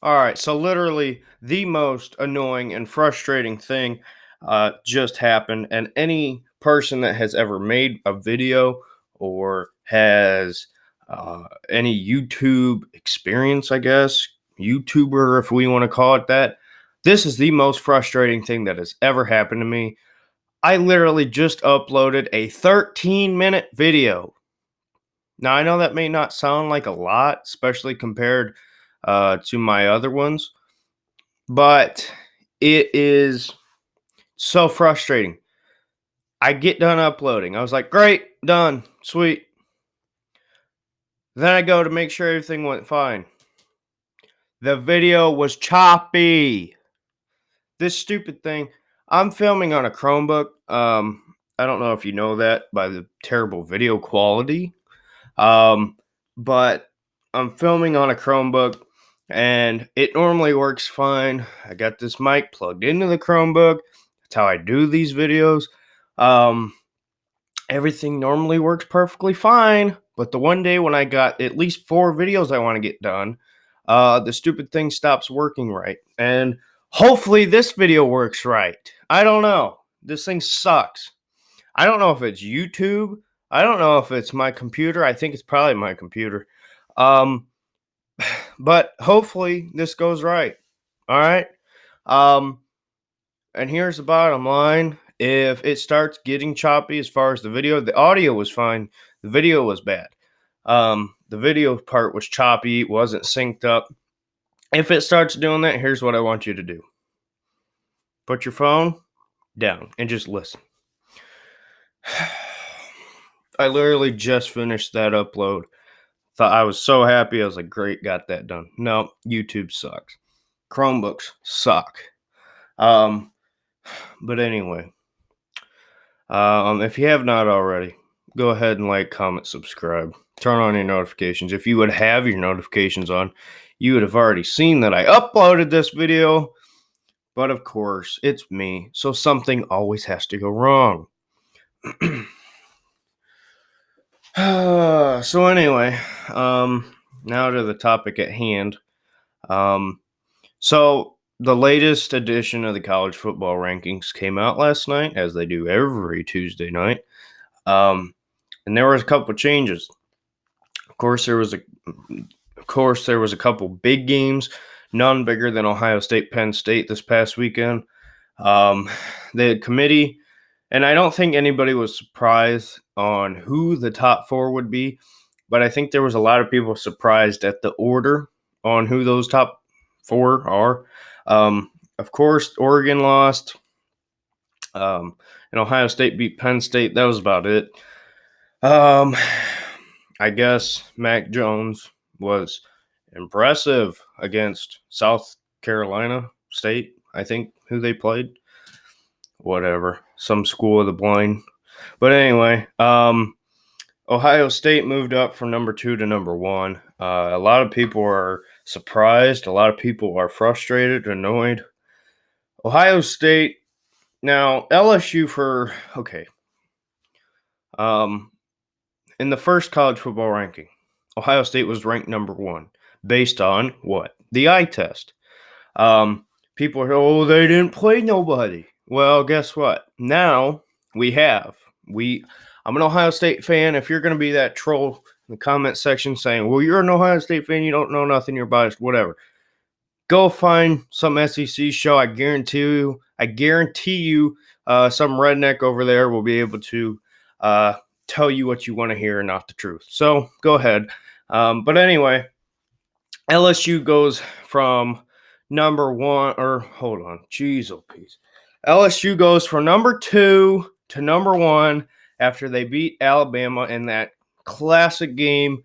All right, so literally the most annoying and frustrating thing just happened, and any person that has ever made a video or has any YouTube experience, I guess, YouTuber, if we want to call it that, this is the most frustrating thing that has ever happened to me. I literally just uploaded a 13-minute video. Now, I know that may not sound like a lot, especially compared to my other ones, but it is so frustrating. I get done uploading. I was like, great, done, sweet. Then I go to make sure everything went fine. The video was choppy. This stupid thing. I'm filming on a Chromebook. I don't know if you know that by the terrible video quality. Um, but I'm filming on a Chromebook and it normally works fine. I got this mic plugged into the Chromebook. That's how I do these videos. Um, Everything normally works perfectly fine. But the one day when I got at least 4 videos I want to get done, the stupid thing stops working right. And hopefully this video works right. I don't know. This thing sucks. I don't know if it's YouTube. I don't know if it's my computer. I think it's probably my computer. Um, but hopefully this goes right. All right. Um, and here's the bottom line. If it starts getting choppy as far as the audio was fine. The video was bad. The video part was choppy, wasn't synced up. If it starts doing that, here's what I want you to do. Put your phone down and just listen. I literally just finished that upload. Thought I was so happy. I was like, great, got that done. No, YouTube sucks. Chromebooks suck. Um, but anyway, if you have not already, go ahead and like, comment, subscribe. Turn on your notifications. If you would have your notifications on, you would have already seen that I uploaded this video. But of course, it's me, so something always has to go wrong. So anyway, now to the topic at hand. So the latest edition of the college football rankings came out last night, as they do every Tuesday night. And there was a couple changes. Of course, there was a couple big games, none bigger than Ohio State, Penn State this past weekend. The committee, and I don't think anybody was surprised on who the top 4 would be, but I think there was a lot of people surprised at the order on who those top 4 are. Of course, Oregon lost, and Ohio State beat Penn State. That was about it. I guess Mac Jones was impressive against South Carolina State, I think, who they played. Whatever. Some school of the blind. But anyway, Ohio State moved up from number 2 to number 1. A lot of people are surprised. A lot of people are frustrated, annoyed. Ohio State. Now, LSU okay. In the first college football ranking, Ohio State was ranked number 1 based on what? The eye test. People are, oh, they didn't play nobody. Well, guess what? Now we have. I'm an Ohio State fan. If you're going to be that troll in the comment section saying, well, you're an Ohio State fan, you don't know nothing, you're biased, whatever. Go find some SEC show. I guarantee you, some redneck over there will be able to tell you what you want to hear and not the truth. So go ahead. But anyway, LSU goes from number 1, or hold on, jeez, oh, please. LSU goes from number 2 to number 1 after they beat Alabama in that classic game.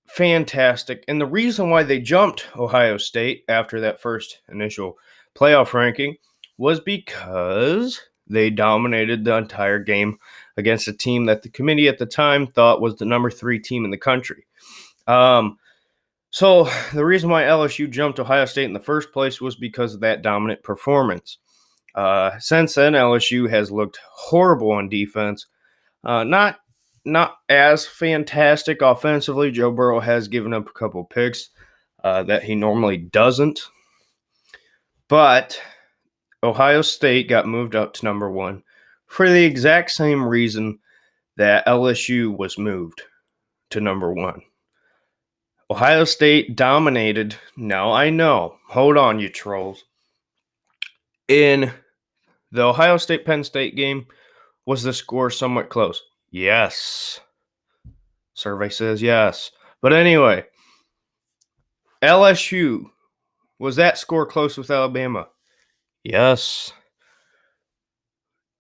Fantastic. And the reason why they jumped Ohio State after that first initial playoff ranking was because they dominated the entire game against a team that the committee at the time thought was the number 3 team in the country. So the reason why LSU jumped Ohio State in the first place was because of that dominant performance. Since then, LSU has looked horrible on defense. Not as fantastic offensively. Joe Burrow has given up a couple picks. that he normally doesn't. But Ohio State got moved up to number 1 for the exact same reason that LSU was moved to number 1. Ohio State dominated. Now I know. Hold on, you trolls. In the Ohio State-Penn State game, was the score somewhat close? Yes. Survey says yes. But anyway, LSU, was that score close with Alabama? Yes.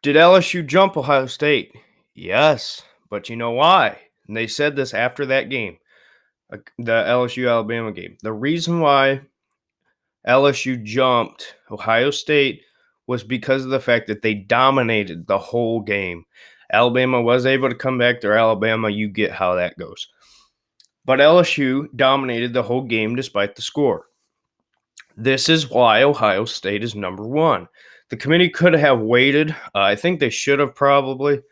Did LSU jump Ohio State? Yes. But you know why? And they said this after that game, the LSU-Alabama game. The reason why LSU jumped Ohio State was because of the fact that they dominated the whole game. Alabama was able to come back. They're Alabama. You get how that goes. But LSU dominated the whole game despite the score. This is why Ohio State is number 1. The committee could have waited. I think they should have probably,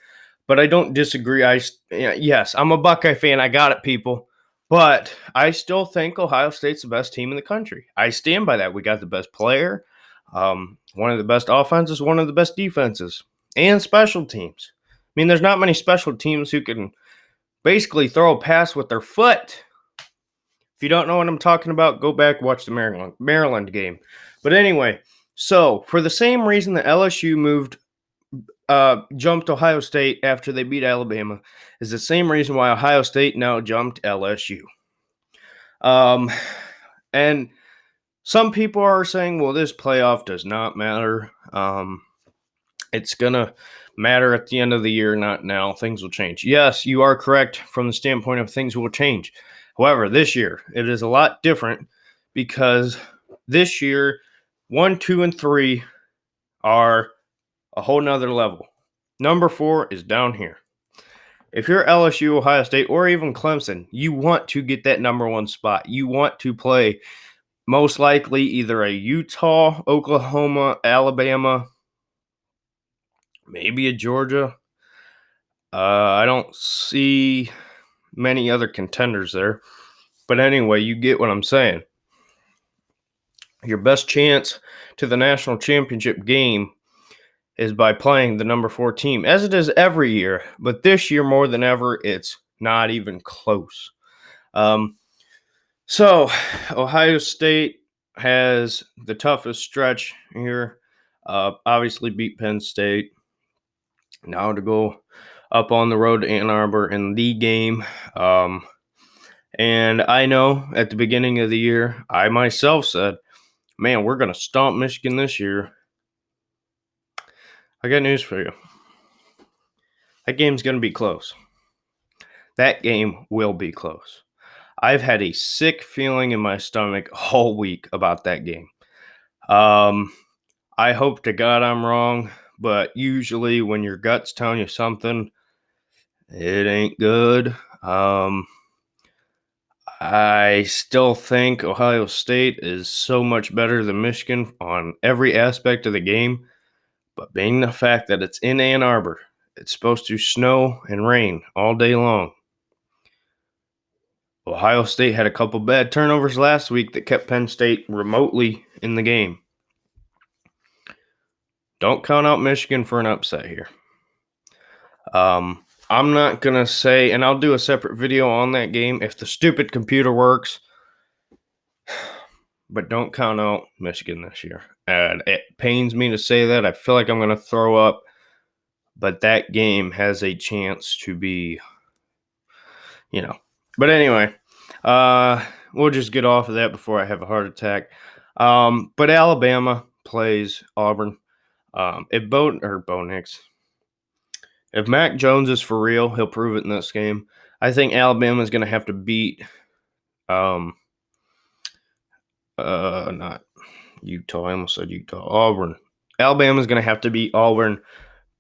but I don't disagree. Yes, I'm a Buckeye fan. I got it, people. But I still think Ohio State's the best team in the country. I stand by that. We got the best player, one of the best offenses, one of the best defenses, and special teams. I mean, there's not many special teams who can basically throw a pass with their foot. If you don't know what I'm talking about, go back, watch the Maryland game. But anyway, so for the same reason that LSU jumped Ohio State after they beat Alabama is the same reason why Ohio State now jumped LSU. And some people are saying, well, this playoff does not matter. It's going to matter at the end of the year, not now. Things will change. Yes, you are correct from the standpoint of things will change. However, this year, it is a lot different because this year, 1, 2, and 3 are a whole nother level. Number 4 is down here. If you're LSU, Ohio State, or even Clemson, you want to get that number 1 spot. You want to play most likely either a Utah, Oklahoma, Alabama, maybe a Georgia. I don't see many other contenders there. But anyway, you get what I'm saying. Your best chance to the national championship game is by playing the number 4 team, as it is every year. But this year, more than ever, it's not even close. So, Ohio State has the toughest stretch here. Obviously, beat Penn State. Now to go up on the road to Ann Arbor in the game. And I know at the beginning of the year, I myself said, man, we're going to stomp Michigan this year. I got news for you. That game's going to be close. That game will be close. I've had a sick feeling in my stomach all week about that game. I hope to God I'm wrong, but usually when your gut's telling you something, it ain't good. I still think Ohio State is so much better than Michigan on every aspect of the game, but being the fact that it's in Ann Arbor, it's supposed to snow and rain all day long. Ohio State had a couple bad turnovers last week that kept Penn State remotely in the game. Don't count out Michigan for an upset here. I'm not going to say, and I'll do a separate video on that game if the stupid computer works, but don't count out Michigan this year. And it pains me to say that. I feel like I'm going to throw up, but that game has a chance to be, But anyway, we'll just get off of that before I have a heart attack. But Alabama plays Auburn. If Mac Jones is for real, he'll prove it in this game. I think Alabama is going to have to beat, not Utah. I almost said Utah. Auburn. Alabama is going to have to beat Auburn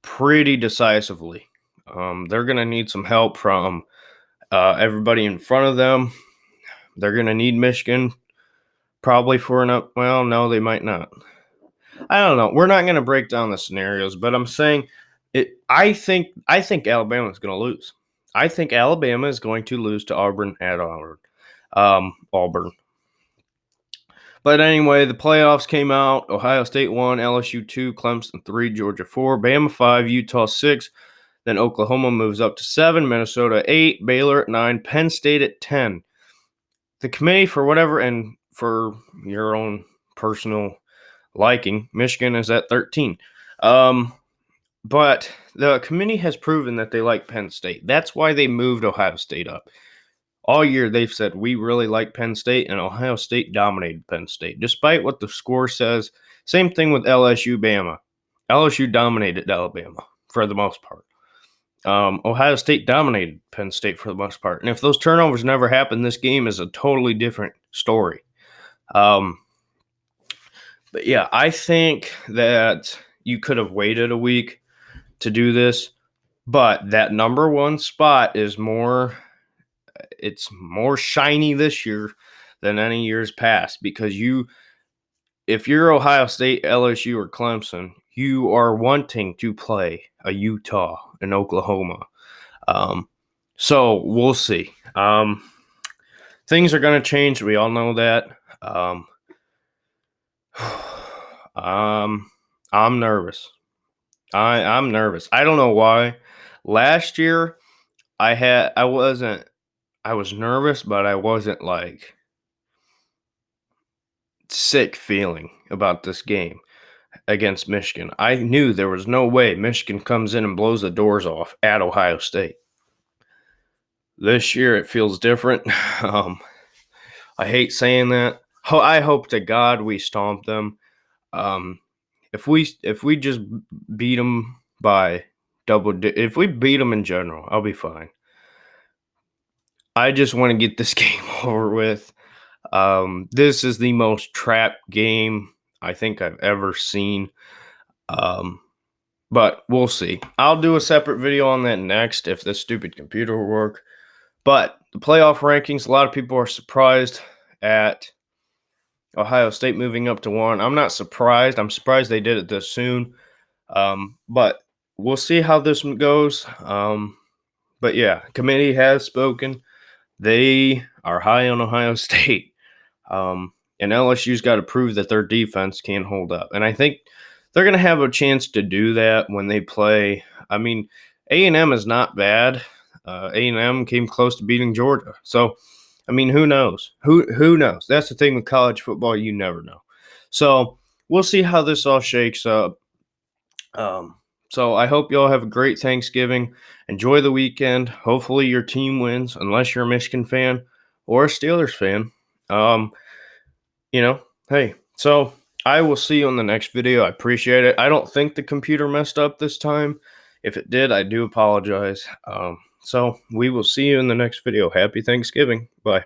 pretty decisively. They're going to need some help from everybody in front of them. They're going to need Michigan probably for well, no, they might not. I don't know. We're not going to break down the scenarios, but I'm saying I think Alabama is going to lose. I think Alabama is going to lose to Auburn at Auburn. But anyway, the playoffs came out. Ohio State won, LSU 2, Clemson 3, Georgia 4, Bama 5, Utah 6. Then Oklahoma moves up to 7, Minnesota 8, Baylor at 9, Penn State at 10. The committee, for whatever, and for your own personal liking, Michigan is at 13. But the committee has proven that they like Penn State. That's why they moved Ohio State up. All year they've said, we really like Penn State, and Ohio State dominated Penn State. Despite what the score says, same thing with LSU Bama. LSU dominated Alabama for the most part. Ohio State dominated Penn State for the most part. And if those turnovers never happened, this game is a totally different story. But yeah, I think that you could have waited a week to do this, but that number one spot is more shiny this year than any years past, because if you're Ohio State, LSU, or Clemson, you are wanting to play a Utah and Oklahoma. So we'll see. Things are going to change. We all know that. I'm nervous. I'm nervous. I don't know why. Last year, I was nervous, but I wasn't like sick feeling about this game against Michigan. I knew there was no way Michigan comes in and blows the doors off at Ohio State. This year it feels different. I hate saying that. I hope to God we stomp them. If we just beat them by if we beat them in general, I'll be fine. I just want to get this game over with. This is the most trap game I think I've ever seen. But we'll see. I'll do a separate video on that next if this stupid computer will work. But the playoff rankings, a lot of people are surprised at Ohio State moving up to 1. I'm not surprised. I'm surprised they did it this soon. But we'll see how this one goes. But yeah, committee has spoken. They are high on Ohio State. And LSU's got to prove that their defense can hold up. And I think they're going to have a chance to do that when they play. I mean, A&M is not bad. A&M came close to beating Georgia. So, I mean, who knows? Who knows? That's the thing with college football. You never know. So, we'll see how this all shakes up. So, I hope you all have a great Thanksgiving. Enjoy the weekend. Hopefully, your team wins, unless you're a Michigan fan or a Steelers fan. Hey, so I will see you on the next video. I appreciate it. I don't think the computer messed up this time. If it did, I do apologize. So we will see you in the next video. Happy Thanksgiving. Bye.